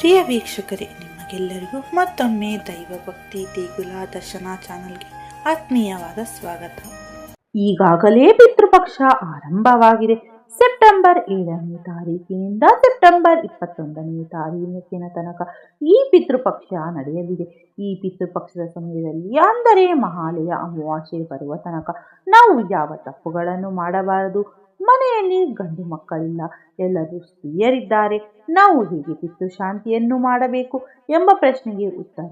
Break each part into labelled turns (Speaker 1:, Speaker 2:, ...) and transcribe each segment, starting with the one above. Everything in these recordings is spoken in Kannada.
Speaker 1: ಪ್ರಿಯ ವೀಕ್ಷಕರೇ, ನಿಮಗೆಲ್ಲರಿಗೂ ಮತ್ತೊಮ್ಮೆ ದೈವ ಭಕ್ತಿ ದೇಗುಲ ದರ್ಶನ ಚಾನಲ್ಗೆ ಆತ್ಮೀಯವಾದ ಸ್ವಾಗತ.
Speaker 2: ಈಗಾಗಲೇ ಪಿತೃಪಕ್ಷ ಆರಂಭವಾಗಿದೆ. ಸೆಪ್ಟೆಂಬರ್ 7ನೇ ತಾರೀಕಿನಿಂದ ಸೆಪ್ಟೆಂಬರ್ 21ನೇ ತಾರೀಕಿನ ತನಕ ಈ ಪಿತೃಪಕ್ಷ ನಡೆಯಲಿದೆ. ಈ ಪಿತೃಪಕ್ಷದ ಸಮಯದಲ್ಲಿ ಅಂದರೆ ಮಹಾಲಯ ಅಮಾವಾಸ್ಯೆ ಬರುವ ತನಕ ನಾವು ಯಾವ ತಪ್ಪುಗಳನ್ನು ಮಾಡಬಾರದು. ಮನೆಯಲ್ಲಿ ಗಂಡು ಮಕ್ಕಳಿಲ್ಲ, ಎಲ್ಲರೂ ಸ್ತ್ರೀಯರಿದ್ದಾರೆ. ನಾವು ಹೇಗೆ ಪಿತೃಶಾಂತಿಯನ್ನು ಮಾಡಬೇಕು ಎಂಬ ಪ್ರಶ್ನೆಗೆ ಉತ್ತರ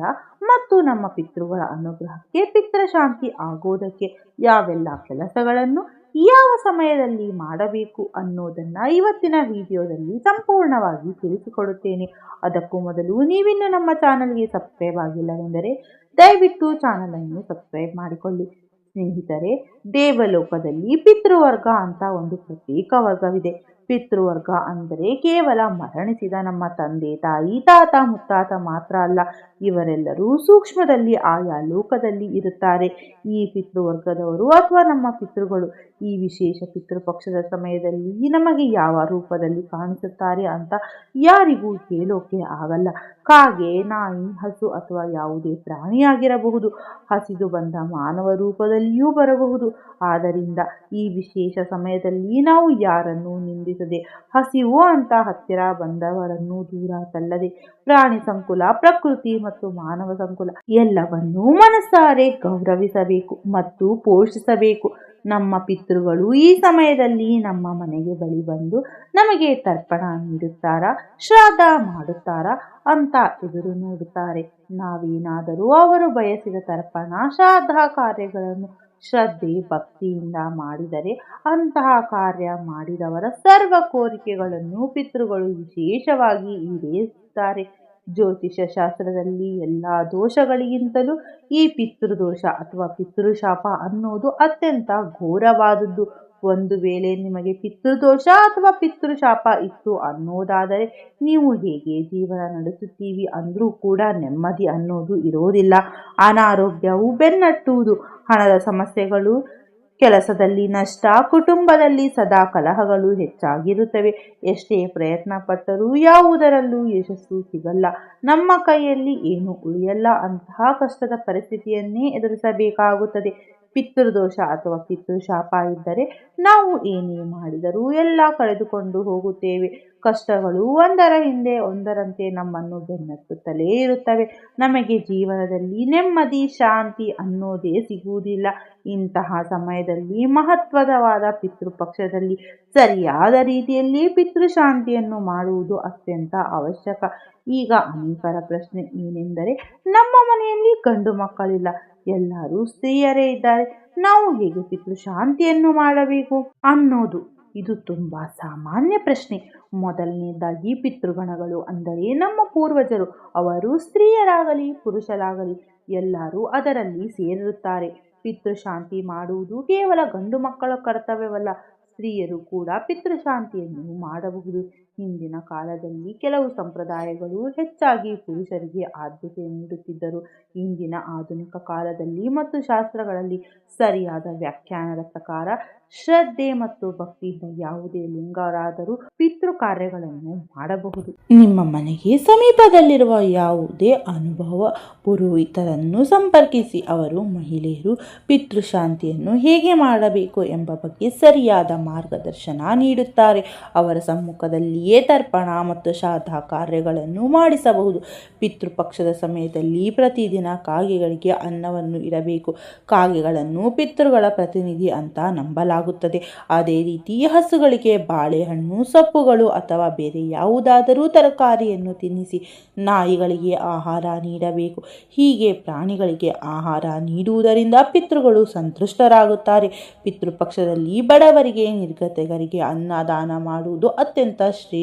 Speaker 2: ಮತ್ತು ನಮ್ಮ ಪಿತೃಗಳ ಅನುಗ್ರಹಕ್ಕೆ ಪಿತೃಶಾಂತಿ ಆಗೋದಕ್ಕೆ ಯಾವೆಲ್ಲ ಕೆಲಸಗಳನ್ನು ಯಾವ ಸಮಯದಲ್ಲಿ ಮಾಡಬೇಕು ಅನ್ನೋದನ್ನ ಇವತ್ತಿನ ವಿಡಿಯೋದಲ್ಲಿ ಸಂಪೂರ್ಣವಾಗಿ ತಿಳಿಸಿಕೊಡುತ್ತೇನೆ. ಅದಕ್ಕೂ ಮೊದಲು ನೀವಿನ್ನು ನಮ್ಮ ಚಾನಲ್ಗೆ ಸಬ್ಸ್ಕ್ರೈಬ್ ಆಗಿಲ್ಲವೆಂದರೆ ದಯವಿಟ್ಟು ಚಾನಲ್ ಅನ್ನು ಸಬ್ಸ್ಕ್ರೈಬ್ ಮಾಡಿಕೊಳ್ಳಿ. ಸ್ನೇಹಿತರೆ, ದೇವಲೋಕದಲ್ಲಿ ಪಿತೃವರ್ಗ ಅಂತ ಒಂದು ಪ್ರತ್ಯೇಕ ವರ್ಗವಿದೆ. ಪಿತೃವರ್ಗ ಅಂದರೆ ಕೇವಲ ಮರಣಿಸಿದ ನಮ್ಮ ತಂದೆ ತಾಯಿ ತಾತ ಮುತ್ತಾತ ಮಾತ್ರ ಅಲ್ಲ, ಇವರೆಲ್ಲರೂ ಸೂಕ್ಷ್ಮದಲ್ಲಿ ಆಯಾ ಲೋಕದಲ್ಲಿ ಇರುತ್ತಾರೆ. ಈ ಪಿತೃವರ್ಗದವರು ಅಥವಾ ನಮ್ಮ ಪಿತೃಗಳು ಈ ವಿಶೇಷ ಪಿತೃಪಕ್ಷದ ಸಮಯದಲ್ಲಿ ನಮಗೆ ಯಾವ ರೂಪದಲ್ಲಿ ಕಾಣಿಸುತ್ತಾರೆ ಅಂತ ಯಾರಿಗೂ ಹೇಳೋಕೆ ಆಗಲ್ಲ. ಕಾಗೆ, ನಾಯಿ, ಹಸು ಅಥವಾ ಯಾವುದೇ ಪ್ರಾಣಿಯಾಗಿರಬಹುದು. ಹಸಿದು ಬಂದ ಮಾನವ ರೂಪದಲ್ಲಿಯೂ ಬರಬಹುದು. ಆದ್ದರಿಂದ ಈ ವಿಶೇಷ ಸಮಯದಲ್ಲಿ ನಾವು ಯಾರನ್ನೂ ನಿಂದಿಸದೆ, ಹಸಿವು ಅಂತ ಹತ್ತಿರ ಬಂದವರನ್ನು ದೂರ ತಳ್ಳದೆ, ಪ್ರಾಣಿ ಸಂಕುಲ, ಪ್ರಕೃತಿ ಮತ್ತು ಮಾನವ ಸಂಕುಲ ಎಲ್ಲವನ್ನೂ ಮನಸಾರೆ ಗೌರವಿಸಬೇಕು ಮತ್ತು ಪೋಷಿಸಬೇಕು. ನಮ್ಮ ಪಿತೃಗಳು ಈ ಸಮಯದಲ್ಲಿ ನಮ್ಮ ಮನೆಗೆ ಬಳಿ ಬಂದು ನಮಗೆ ತರ್ಪಣ ನೀಡುತ್ತಾರಾ, ಶ್ರಾದ್ದ ಮಾಡುತ್ತಾರಾ ಅಂತ ಎದುರು ನೋಡುತ್ತಾರೆ. ನಾವೇನಾದರೂ ಅವರು ಬಯಸಿದ ತರ್ಪಣ, ಶ್ರಾದ್ದ ಕಾರ್ಯಗಳನ್ನು ಶ್ರದ್ಧೆ ಭಕ್ತಿಯಿಂದ ಮಾಡಿದರೆ ಅಂತಹ ಕಾರ್ಯ ಮಾಡಿದವರ ಸರ್ವ ಕೋರಿಕೆಗಳನ್ನು ಪಿತೃಗಳು ವಿಶೇಷವಾಗಿ ಈಡೇರಿಸುತ್ತಾರೆ. ಜ್ಯೋತಿಷ್ಯ ಶಾಸ್ತ್ರದಲ್ಲಿ ಎಲ್ಲ ದೋಷಗಳಿಗಿಂತಲೂ ಈ ಪಿತೃದೋಷ ಅಥವಾ ಪಿತೃಶಾಪ ಅನ್ನೋದು ಅತ್ಯಂತ ಘೋರವಾದದ್ದು. ಒಂದು ವೇಳೆ ನಿಮಗೆ ಪಿತೃದೋಷ ಅಥವಾ ಪಿತೃಶಾಪ ಇತ್ತು ಅನ್ನೋದಾದರೆ ನೀವು ಹೇಗೆ ಜೀವನ ನಡೆಸುತ್ತೀವಿ ಅಂದ್ರೂ ಕೂಡ ನೆಮ್ಮದಿ ಅನ್ನೋದು ಇರೋದಿಲ್ಲ. ಅನಾರೋಗ್ಯವು ಬೆನ್ನಟ್ಟುವುದು, ಹಣದ ಸಮಸ್ಯೆಗಳು, ಕೆಲಸದಲ್ಲಿ ನಷ್ಟ, ಕುಟುಂಬದಲ್ಲಿ ಸದಾ ಕಲಹಗಳು ಹೆಚ್ಚಾಗಿರುತ್ತವೆ. ಎಷ್ಟೇ ಪ್ರಯತ್ನ ಪಟ್ಟರೂ ಯಾವುದರಲ್ಲೂ ಯಶಸ್ಸು ಸಿಗಲ್ಲ, ನಮ್ಮ ಕೈಯಲ್ಲಿ ಏನು ಉಳಿಯಲ್ಲ. ಅಂತಹ ಕಷ್ಟದ ಪರಿಸ್ಥಿತಿಯನ್ನೇ ಎದುರಿಸಬೇಕಾಗುತ್ತದೆ. ಪಿತೃದೋಷ ಅಥವಾ ಪಿತೃಶಾಪ ಇದ್ದರೆ ನಾವು ಏನೇ ಮಾಡಿದರೂ ಎಲ್ಲ ಕಳೆದುಕೊಂಡು ಹೋಗುತ್ತೇವೆ. ಕಷ್ಟಗಳು ಒಂದರ ಹಿಂದೆ ಒಂದರಂತೆ ನಮ್ಮನ್ನು ಬೆನ್ನಟ್ಟುತ್ತಲೇ ಇರುತ್ತವೆ. ನಮಗೆ ಜೀವನದಲ್ಲಿ ನೆಮ್ಮದಿ, ಶಾಂತಿ ಅನ್ನೋದೇ ಸಿಗುವುದಿಲ್ಲ. ಇಂತಹ ಸಮಯದಲ್ಲಿ ಮಹತ್ವದವಾದ ಪಿತೃಪಕ್ಷದಲ್ಲಿ ಸರಿಯಾದ ರೀತಿಯಲ್ಲಿ ಪಿತೃಶಾಂತಿಯನ್ನು ಮಾಡುವುದು ಅತ್ಯಂತ ಅವಶ್ಯಕ. ಈಗ ಅನೇಕರ ಪ್ರಶ್ನೆ ಏನೆಂದರೆ, ನಮ್ಮ ಮನೆಯಲ್ಲಿ ಗಂಡು ಮಕ್ಕಳಿಲ್ಲ, ಎಲ್ಲರೂ ಸ್ತ್ರೀಯರೇ ಇದ್ದಾರೆ, ನಾವು ಹೇಗೆ ಪಿತೃಶಾಂತಿಯನ್ನು ಮಾಡಬೇಕು ಅನ್ನೋದು. ಇದು ತುಂಬಾ ಸಾಮಾನ್ಯ ಪ್ರಶ್ನೆ. ಮೊದಲನೇದಾಗಿ ಪಿತೃಗಣಗಳು ಅಂದರೆ ನಮ್ಮ ಪೂರ್ವಜರು. ಅವರು ಸ್ತ್ರೀಯರಾಗಲಿ ಪುರುಷರಾಗಲಿ ಎಲ್ಲರೂ ಅದರಲ್ಲಿ ಸೇರಿರುತ್ತಾರೆ. ಪಿತೃಶಾಂತಿ ಮಾಡುವುದು ಕೇವಲ ಗಂಡು ಮಕ್ಕಳ ಕರ್ತವ್ಯವಲ್ಲ, ಸ್ತ್ರೀಯರು ಕೂಡ ಪಿತೃಶಾಂತಿಯನ್ನು ಮಾಡಬಹುದು. ಹಿಂದಿನ ಕಾಲದಲ್ಲಿ ಕೆಲವು ಸಂಪ್ರದಾಯಗಳು ಹೆಚ್ಚಾಗಿ ಪುರುಷರಿಗೆ ಆದ್ಯತೆ ನೀಡುತ್ತಿದ್ದರು. ಇಂದಿನ ಆಧುನಿಕ ಕಾಲದಲ್ಲಿ ಮತ್ತು ಶಾಸ್ತ್ರಗಳಲ್ಲಿ ಸರಿಯಾದ ವ್ಯಾಖ್ಯಾನದ ಪ್ರಕಾರ ಶ್ರದ್ಧೆ ಮತ್ತು ಭಕ್ತಿಯಿಂದ ಯಾವುದೇ ಲಿಂಗರಾದರೂ ಪಿತೃ ಕಾರ್ಯಗಳನ್ನು ಮಾಡಬಹುದು. ನಿಮ್ಮ ಮನೆಗೆ ಸಮೀಪದಲ್ಲಿರುವ ಯಾವುದೇ ಅನುಭವ ಪುರೋಹಿತರನ್ನು ಸಂಪರ್ಕಿಸಿ. ಅವರು ಮಹಿಳೆಯರು ಪಿತೃಶಾಂತಿಯನ್ನು ಹೇಗೆ ಮಾಡಬೇಕು ಎಂಬ ಬಗ್ಗೆ ಸರಿಯಾದ ಮಾರ್ಗದರ್ಶನ ನೀಡುತ್ತಾರೆ. ಅವರ ಸಮ್ಮುಖದಲ್ಲಿಯೇ ತರ್ಪಣ ಮತ್ತು ಶ್ರಾದ್ದ ಕಾರ್ಯಗಳನ್ನು ಮಾಡಿಸಬಹುದು. ಪಿತೃಪಕ್ಷದ ಸಮಯದಲ್ಲಿ ಪ್ರತಿದಿನ ಕಾಗೆಗಳಿಗೆ ಅನ್ನವನ್ನು ಇಡಬೇಕು. ಕಾಗೆಗಳನ್ನು ಪಿತೃಗಳ ಪ್ರತಿನಿಧಿ ಅಂತ ನಂಬಲಾಗುತ್ತದೆ. ಅದೇ ರೀತಿ ಹಸುಗಳಿಗೆ ಬಾಳೆಹಣ್ಣು, ಸೊಪ್ಪುಗಳು ಅಥವಾ ಬೇರೆ ಯಾವುದಾದರೂ ತರಕಾರಿಯನ್ನು ತಿನ್ನಿಸಿ. ನಾಯಿಗಳಿಗೆ ಆಹಾರ ನೀಡಬೇಕು. ಹೀಗೆ ಪ್ರಾಣಿಗಳಿಗೆ ಆಹಾರ ನೀಡುವುದರಿಂದ ಪಿತೃಗಳು ಸಂತುಷ್ಟರಾಗುತ್ತಾರೆ. ಪಿತೃಪಕ್ಷದಲ್ಲಿ ಬಡವರಿಗೆ, ನಿರ್ಗತಿಕರಿಗೆ ಅನ್ನದಾನ ಮಾಡುವುದು ಅತ್ಯಂತ ಶ್ರೇಷ್ಠ.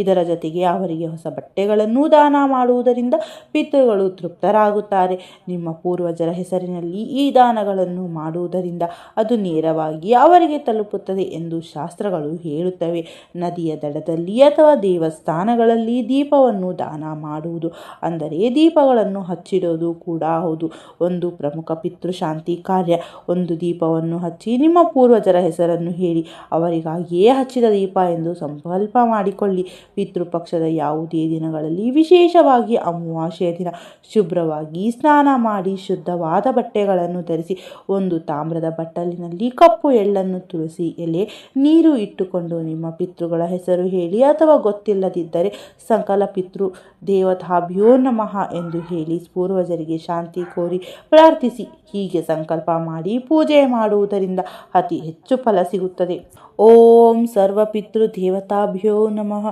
Speaker 2: ಇದರ ಜೊತೆಗೆ ಅವರಿಗೆ ಹೊಸ ಬಟ್ಟೆಗಳನ್ನು ದಾನ ಮಾಡುವುದರಿಂದ ಪಿತೃಗಳು ತೃಪ್ತರಾಗುತ್ತಾರೆ. ನಿಮ್ಮ ಪೂರ್ವಜರ ಹೆಸರಿನಲ್ಲಿ ಈ ದಾನಗಳನ್ನು ಮಾಡುವುದರಿಂದ ಅದು ನೇರವಾಗಿ
Speaker 1: ಅವರಿಗೆ ತಲುಪುತ್ತದೆ ಎಂದು ಶಾಸ್ತ್ರಗಳು ಹೇಳುತ್ತವೆ. ನದಿಯ ದಡದಲ್ಲಿ ಅಥವಾ ದೇವಸ್ಥಾನಗಳಲ್ಲಿ ದೀಪವನ್ನು ದಾನ ಮಾಡುವುದು ಅಂದರೆ ದೀಪಗಳನ್ನು ಹಚ್ಚಿಡೋದು ಕೂಡ ಹೌದು ಒಂದು ಪ್ರಮುಖ ಪಿತೃಶಾಂತಿ ಕಾರ್ಯ. ಒಂದು ದೀಪವನ್ನು ಹಚ್ಚಿ ನಿಮ್ಮ ಪೂರ್ವಜರ ಹೆಸರನ್ನು ಹೇಳಿ ಅವರಿಗಾಗಿಯೇ ಹಚ್ಚಿದ ದೀಪ ಎಂದು ಸಂಕಲ್ಪ ಮಾಡಿಕೊಳ್ಳಿ. ಪಿತೃಪಕ್ಷದ ಯಾವುದೇ ದಿನಗಳಲ್ಲಿ, ವಿಶೇಷವಾಗಿ ಅಮಾವಾಸ್ಯೆಯ ದಿನ, ಶುಭ್ರವಾಗಿ ಸ್ನಾನ ಮಾಡಿ ಶುದ್ಧವಾದ ಬಟ್ಟೆಗಳನ್ನು ಧರಿಸಿ ಒಂದು ತಾಮ್ರದ ಬಟ್ಟಲಿನಲ್ಲಿ ಕಪ್ಪು ಎಳ್ಳನ್ನು, ತುಳಸಿ ಎಲೆ, ನೀರು ಇಟ್ಟುಕೊಂಡು ನಿಮ್ಮ ಪಿತೃಗಳ ಹೆಸರು ಹೇಳಿ ಅಥವಾ ಗೊತ್ತಿಲ್ಲದಿದ್ದರೆ ಸಕಲ ಪಿತೃ ದೇವತಾಭ್ಯೋ ನಮಃ ಎಂದು ಹೇಳಿ ಪೂರ್ವಜರಿಗೆ ಶಾಂತಿ ಕೋರಿ ಪ್ರಾರ್ಥಿಸಿ. ಹೀಗೆ ಸಂಕಲ್ಪ ಮಾಡಿ ಪೂಜೆ ಮಾಡುವುದರಿಂದ ಅತಿ ಹೆಚ್ಚು ಫಲ ಸಿಗುತ್ತದೆ. ಓಂ ಸರ್ವಪಿತೃ ದೇವತಾಭ್ಯೋ ನಮಃ,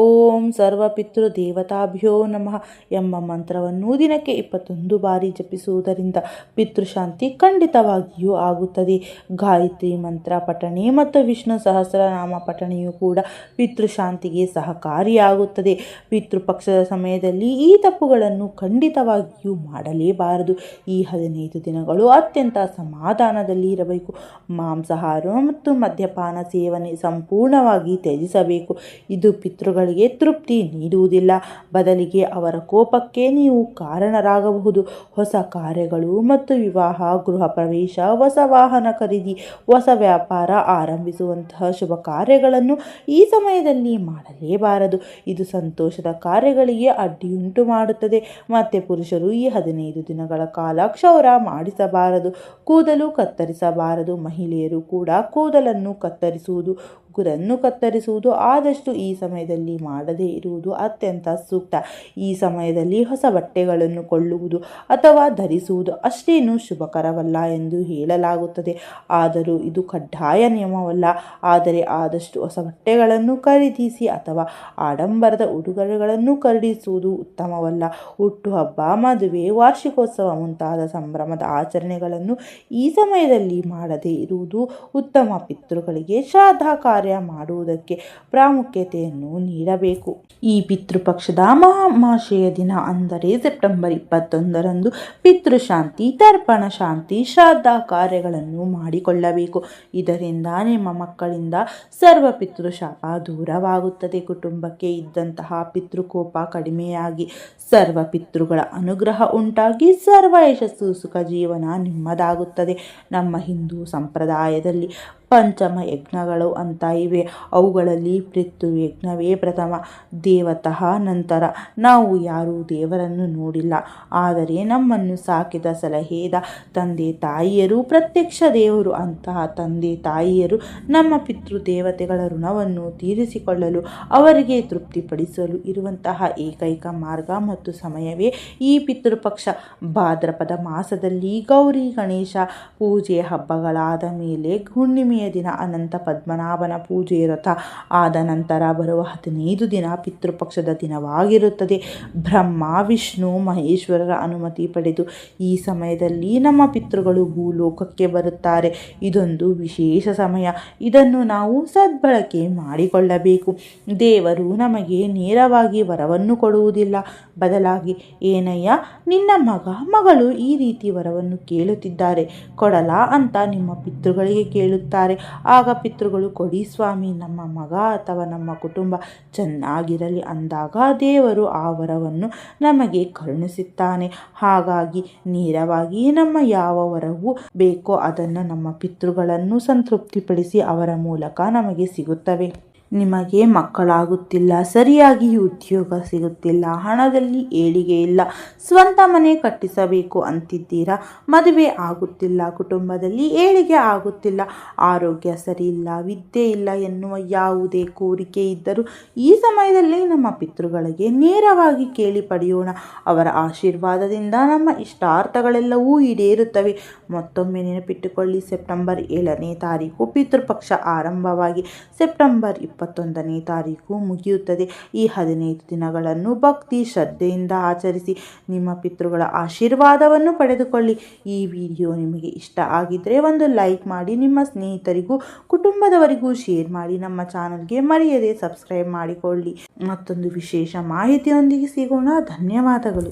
Speaker 1: ಓಂ ಸರ್ವಪಿತೃ ದೇವತಾಭ್ಯೋ ನಮಃ ಎಂಬ ಮಂತ್ರವನ್ನು ದಿನಕ್ಕೆ 21 ಬಾರಿ ಜಪಿಸುವುದರಿಂದ ಪಿತೃಶಾಂತಿ ಖಂಡಿತವಾಗಿಯೂ ಆಗುತ್ತದೆ. ಗಾಯತ್ರಿ ಮಂತ್ರ ಪಠಣೆ ಮತ್ತು ವಿಷ್ಣು ಸಹಸ್ರನಾಮ ಪಠಣೆಯೂ ಕೂಡ ಪಿತೃಶಾಂತಿಗೆ ಸಹಕಾರಿಯಾಗುತ್ತದೆ. ಪಿತೃಪಕ್ಷದ ಸಮಯದಲ್ಲಿ ಈ ತಪ್ಪುಗಳನ್ನು ಖಂಡಿತವಾಗಿಯೂ ಮಾಡಲೇಬಾರದು. ಈ 15 ದಿನಗಳು ಅತ್ಯಂತ ಸಮಾಧಾನದಲ್ಲಿ ಇರಬೇಕು. ಮಾಂಸಾಹಾರ ಮತ್ತು ಮದ್ಯಪಾನ ಸೇವನೆ ಸಂಪೂರ್ಣವಾಗಿ ತ್ಯಜಿಸಬೇಕು. ಇದು ಪಿತೃಗಳಿಗೆ ತೃಪ್ತಿ ನೀಡುವುದಿಲ್ಲ, ಬದಲಿಗೆ ಅವರ ಕೋಪಕ್ಕೆ ನೀವು ಕಾರಣರಾಗಬಹುದು. ಹೊಸ ಕಾರ್ಯಗಳು ಮತ್ತು ವಿವಾಹ, ಗೃಹ ಪ್ರವೇಶ, ಹೊಸ ವಾಹನ ಖರೀದಿ, ಹೊಸ ವ್ಯಾಪಾರ ಆರಂಭಿಸುವಂತಹ ಶುಭ ಕಾರ್ಯಗಳನ್ನು ಈ ಸಮಯದಲ್ಲಿ ಮಾಡಲೇಬಾರದು. ಇದು ಸಂತೋಷದ ಕಾರ್ಯಗಳಿಗೆ ಅಡ್ಡಿಯುಂಟು ಮಾಡುತ್ತದೆ. ಮತ್ತೆ ಪುರುಷರು ಈ 15 ದಿನಗಳ ಕಾಲ ಕ್ಷೌರ ಮಾಡಿಸಬಾರದು, ಕೂದಲು ಕತ್ತರಿಸಬಾರದು. ಮಹಿಳೆಯರು ಕೂಡ ಕೂದಲನ್ನು ಕತ್ತರಿಸುವುದು, ಉಗುರನ್ನು ಕತ್ತರಿಸುವುದು ಆದಷ್ಟು ಈ ಸಮಯದಲ್ಲಿ ಮಾಡದೇ ಇರುವುದು ಅತ್ಯಂತ ಸೂಕ್ತ. ಈ ಸಮಯದಲ್ಲಿ ಹೊಸ ಬಟ್ಟೆಗಳನ್ನು ಕೊಳ್ಳುವುದು ಅಥವಾ ಧರಿಸುವುದು ಅಷ್ಟೇನೂ ಶುಭಕರವಲ್ಲ ಎಂದು ಹೇಳಲಾಗುತ್ತದೆ. ಆದರೂ ಇದು ಕಡ್ಡಾಯ ನಿಯಮವಲ್ಲ. ಆದರೆ ಆದಷ್ಟು ಹೊಸ ಬಟ್ಟೆಗಳನ್ನು ಖರೀದಿಸಿ ಅಥವಾ ಆಡಂಬರದ ಉಡುಗೊರೆಗಳನ್ನು ಖರೀದಿಸುವುದು ಉತ್ತಮವಲ್ಲ. ಹುಟ್ಟುಹಬ್ಬ, ಮದುವೆ, ವಾರ್ಷಿಕೋತ್ಸವ ಮುಂತಾದ ಸಂಭ್ರಮದ ಆಚರಣೆಗಳನ್ನು ಈ ಸಮಯದಲ್ಲಿ ಮಾಡದೇ ಇರುವುದು ಉತ್ತಮ. ಪಿತೃಗಳಿಗೆ ಶ್ರಾದ್ದ ಕಾರ್ಯ ಮಾಡುವುದಕ್ಕೆ ಪ್ರಾಮುಖ್ಯತೆಯನ್ನು ನೀಡಬೇಕು. ಈ ಪಿತೃಪಕ್ಷದ ಅಮಾವಾಸ್ಯೆಯ ದಿನ ಅಂದರೆ ಸೆಪ್ಟೆಂಬರ್ 21ರಂದು ಪಿತೃಶಾಂತಿ, ತರ್ಪಣ ಶಾಂತಿ, ಶ್ರಾದ್ದ ಕಾರ್ಯಗಳನ್ನು ಮಾಡಿಕೊಳ್ಳಬೇಕು. ಇದರಿಂದ ನಿಮ್ಮ ಮಕ್ಕಳಿಂದ ಸರ್ವ ಪಿತೃಶಾಪ ದೂರವಾಗುತ್ತದೆ. ಕುಟುಂಬಕ್ಕೆ ಇದ್ದಂತಹ ಪಿತೃಕೋಪ ಕಡಿಮೆಯಾಗಿ ಸರ್ವ ಪಿತೃಗಳ ಅನುಗ್ರಹ ಉಂಟಾಗಿ ಸರ್ವ ಯಶಸ್ಸು, ಸುಖ ಜೀವನ ನಿಮ್ಮದಾಗುತ್ತದೆ. ನಮ್ಮ ಹಿಂದೂ ಸಂಪ್ರದಾಯದಲ್ಲಿ ಪಂಚಮ ಯಜ್ಞಗಳು ಅಂತ ಇವೆ. ಅವುಗಳಲ್ಲಿ ಪಿತೃಯಜ್ಞವೇ ಪ್ರಥಮ, ದೇವತಃ ನಂತರ. ನಾವು ಯಾರೂ ದೇವರನ್ನು ನೋಡಿಲ್ಲ, ಆದರೆ ನಮ್ಮನ್ನು ಸಾಕಿದ ಸಲಹೆದ ತಂದೆ ತಾಯಿಯರು ಪ್ರತ್ಯಕ್ಷ ದೇವರು. ಅಂತಹ ತಂದೆ ತಾಯಿಯರು ನಮ್ಮ ಪಿತೃ ದೇವತೆಗಳ ಋಣವನ್ನು ತೀರಿಸಿಕೊಳ್ಳಲು, ಅವರಿಗೆ ತೃಪ್ತಿಪಡಿಸಲು ಇರುವಂತಹ ಏಕೈಕ ಮಾರ್ಗ ಮತ್ತು ಸಮಯವೇ ಈ ಪಿತೃಪಕ್ಷ. ಭಾದ್ರಪದ ಮಾಸದಲ್ಲಿ ಗೌರಿ ಗಣೇಶ ಪೂಜೆ ಹಬ್ಬಗಳಾದ ಮೇಲೆ ಹುಣ್ಣಿಮೆಯ ದಿನ ಅನಂತ ಪದ್ಮನಾಭನ ಪೂಜೆ ವ್ರತ ಆದ ನಂತರ ಬರುವ 15 ದಿನ ಪಿತೃಪಕ್ಷದ ದಿನವಾಗಿರುತ್ತದೆ. ಬ್ರಹ್ಮ, ವಿಷ್ಣು, ಮಹೇಶ್ವರರ ಅನುಮತಿ ಪಡೆದು ಈ ಸಮಯದಲ್ಲಿ ನಮ್ಮ ಪಿತೃಗಳು ಭೂಲೋಕಕ್ಕೆ ಬರುತ್ತಾರೆ. ಇದೊಂದು ವಿಶೇಷ ಸಮಯ. ಇದನ್ನು ನಾವು ಸದ್ಬಳಕೆ ಮಾಡಿಕೊಳ್ಳಬೇಕು. ದೇವರು ನಮಗೆ ನೇರವಾಗಿ ವರವನ್ನು ಕೊಡುವುದಿಲ್ಲ, ಬದಲಾಗಿ ಏನಯ್ಯ ನಿನ್ನ ಮಗ ಮಗಳು ಈ ರೀತಿ ವರವನ್ನು ಕೇಳುತ್ತಿದ್ದಾರೆ, ಕೊಡಲಾ ಅಂತ ನಿಮ್ಮ ಪಿತೃಗಳಿಗೆ ಕೇಳುತ್ತಾರೆ. ಆಗ ಪಿತೃಗಳು ಕೊಡಿ ಸ್ವಾಮಿ, ನಮ್ಮ ಮಗ ಅಥವಾ ನಮ್ಮ ಕುಟುಂಬ ಚೆನ್ನಾಗಿರಲಿ ಅಂದಾಗ ದೇವರು ಆ ವರವನ್ನು ನಮಗೆ ಕರುಣಿಸುತ್ತಾನೆ. ಹಾಗಾಗಿ ನೇರವಾಗಿ ನಮ್ಮ ಯಾವ ವರವು ಬೇಕೋ ಅದನ್ನು ನಮ್ಮ ಪಿತೃಗಳನ್ನು ಸಂತೃಪ್ತಿಪಡಿಸಿ ಅವರ ಮೂಲಕ ನಮಗೆ ಸಿಗುತ್ತವೆ. ನಿಮಗೆ ಮಕ್ಕಳಾಗುತ್ತಿಲ್ಲ, ಸರಿಯಾಗಿ ಉದ್ಯೋಗ ಸಿಗುತ್ತಿಲ್ಲ, ಹಣದಲ್ಲಿ ಏಳಿಗೆ ಇಲ್ಲ, ಸ್ವಂತ ಮನೆ ಕಟ್ಟಿಸಬೇಕು ಅಂತಿದ್ದೀರಾ, ಮದುವೆ ಆಗುತ್ತಿಲ್ಲ, ಕುಟುಂಬದಲ್ಲಿ ಏಳಿಗೆ ಆಗುತ್ತಿಲ್ಲ, ಆರೋಗ್ಯ ಸರಿಯಿಲ್ಲ, ವಿದ್ಯೆ ಇಲ್ಲ ಎನ್ನುವ ಯಾವುದೇ ಕೋರಿಕೆ ಇದ್ದರೂ ಈ ಸಮಯದಲ್ಲಿ ನಮ್ಮ ಪಿತೃಗಳಿಗೆ ನೇರವಾಗಿ ಕೇಳಿ ಪಡೆಯೋಣ. ಅವರ ಆಶೀರ್ವಾದದಿಂದ ನಮ್ಮ ಇಷ್ಟಾರ್ಥಗಳೆಲ್ಲವೂ ಈಡೇರುತ್ತವೆ. ಮತ್ತೊಮ್ಮೆ ನೆನಪಿಟ್ಟುಕೊಳ್ಳಿ, ಸೆಪ್ಟೆಂಬರ್ 7ನೇ ತಾರೀಕು ಪಿತೃಪಕ್ಷ ಆರಂಭವಾಗಿ ಸೆಪ್ಟೆಂಬರ್ 21ನೇ ತಾರೀಕು ಮುಗಿಯುತ್ತದೆ. ಈ 15 ದಿನಗಳನ್ನು ಭಕ್ತಿ ಶ್ರದ್ಧೆಯಿಂದ ಆಚರಿಸಿ ನಿಮ್ಮ ಪಿತೃಗಳ ಆಶೀರ್ವಾದವನ್ನು ಪಡೆದುಕೊಳ್ಳಿ. ಈ ವಿಡಿಯೋ ನಿಮಗೆ ಇಷ್ಟ ಆಗಿದ್ದರೆ ಒಂದು ಲೈಕ್ ಮಾಡಿ, ನಿಮ್ಮ ಸ್ನೇಹಿತರಿಗೂ ಕುಟುಂಬದವರಿಗೂ ಶೇರ್ ಮಾಡಿ. ನಮ್ಮ ಚಾನಲ್ಗೆ ಮರೆಯದೆ ಸಬ್ಸ್ಕ್ರೈಬ್ ಮಾಡಿಕೊಳ್ಳಿ. ಮತ್ತೊಂದು ವಿಶೇಷ ಮಾಹಿತಿಯೊಂದಿಗೆ ಸಿಗೋಣ. ಧನ್ಯವಾದಗಳು.